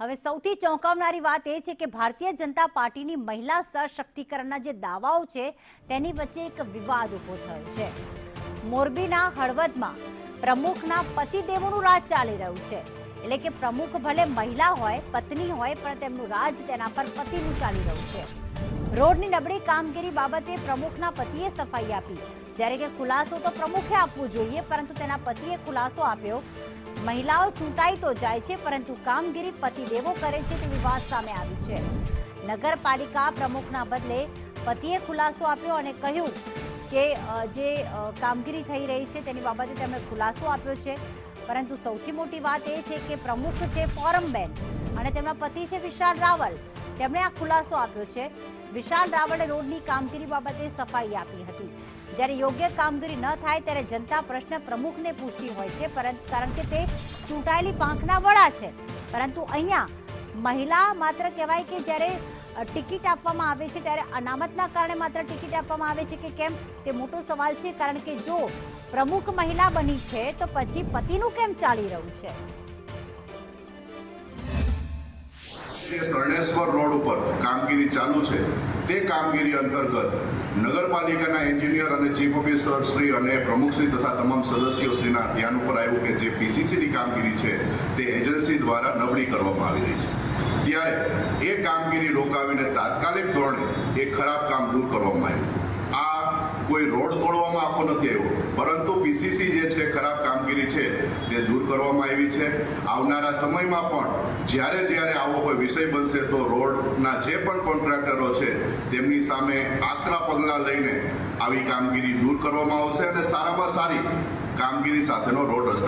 હવે સૌથી ચોંકાવનારી વાત એ છે કે ભારતીય જનતા પાર્ટીની મહિલા સશક્તિકરણના જે દાવાઓ છે તેની વચ્ચે એક વિવાદ ઊભો થયો છે। મોરબીના હળવદમાં પ્રમુખના પતિદેવોનું રાજ ચાલી રહ્યું છે। એટલે કે પ્રમુખ ભલે મહિલા હોય, પત્ની હોય, પણ તેમનું રાજ તેના પર પતિનું ચાલી રહ્યું છે। રોડની નબળી કામગીરી બાબતે પ્રમુખના પતિએ સફાઈ આપી, જ્યારે કે ખુલાસો તો પ્રમુખે આપવો જોઈએ, પરંતુ તેના પતિએ ખુલાસો આપ્યો। મહિલાઓ ચૂંટાઈ તો જાય છે, પરંતુ કામગીરી પતિદેવો કરે છે તેવી વાત સામે આવી છે। નગરપાલિકા પ્રમુખના બદલે પતિએ ખુલાસો આપ્યો અને કહ્યું કે જે કામગીરી થઈ રહી છે તેની બાબતે તેમણે ખુલાસો આપ્યો છે। પરંતુ સૌથી મોટી વાત એ છે કે પ્રમુખ છે ફોરમબેન અને તેમના પતિ છે વિશાલ રાવલ, તેમણે આ ખુલાસો આપ્યો છે। વિશાલ રાવલે રોડની કામગીરી બાબતે સફાઈ આપી હતી। જ્યારે યોગ્ય કામગીરી ન થાય ત્યારે જનતા પ્રશ્ન પ્રમુખને પૂછતી હોય છે, કારણ કે તે ચૂંટાયેલી પાંખના વડા છે। પરંતુ અહીંયા મહિલા માત્ર કહેવાય કે જ્યારે ટિકિટ આપવામાં આવે છે ત્યારે અનામતના કારણે માત્ર ટિકિટ આપવામાં આવે છે કે કેમ, તે મોટો સવાલ છે। કારણ કે જો પ્રમુખ મહિલા બની છે તો પછી પતિનું કેમ ચાલી રહ્યું છે? શરણેશ્વર રોડ ઉપર કામગીરી ચાલુ છે, તે કામગીરી અંતર્ગત નગરપાલિકાના એન્જિનિયર અને ચીફ ઓફિસર શ્રી અને પ્રમુખશ્રી તથા તમામ સદસ્યો શ્રીના ધ્યાન ઉપર આવ્યું કે જે પીસીસીની કામગીરી છે તે એજન્સી દ્વારા નબળી કરવામાં આવી રહી છે। ત્યારે એ કામગીરી રોકાવીને તાત્કાલિક ધોરણે એ ખરાબ કામ દૂર કરવામાં આવ્યું। આ કોઈ રોડ તોડવામાં આખો નથી આવ્યો, પરંતુ પીસીસી જે છે ખરાબ કામગીરી છે તે દૂર કરવામાં આવી છે। આવનારા સમયમાં પણ જ્યારે આવો કોઈ વિષય બનશે તો રોડના જે પણ કોન્ટ્રાક્ટરો છે તેમની સામે આકરા પગલાં લઈને આવી કામગીરી દૂર કરવામાં આવશે અને સારામાં સારી કામગીરી સાથેનો રોડ રસ્તા